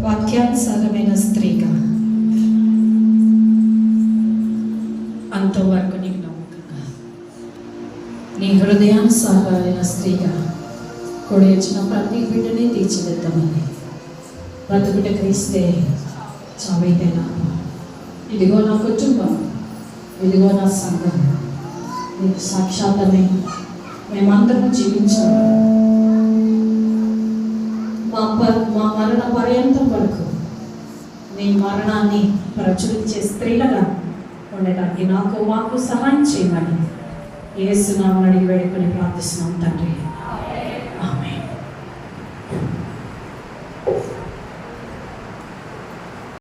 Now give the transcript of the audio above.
వాక్యానుసారమైన స్త్రీగా అంతవరకు నీకు నమ్మకంగా, నీ హృదయానుసారమైన స్త్రీగా కూడా వచ్చిన ప్రతి బిడ్డని తీర్చిదిద్దామని బ్రతుకుట క్రీస్తే చావైతేనా. ఇదిగో నా కుటుంబం, ఇదిగో నా సంఘం, నీకు సాక్షాత్తమే మేమందరం జీవించాలి. మా మరణ పర్యంతం వరకు నీ మరణాన్ని ప్రచురించే స్త్రీలుగా ఉండటానికి మాకు సహాయం చేయమని యేసు నామమున అడిగి వేడుకొని ప్రార్థిస్తున్నాం తండ్రి.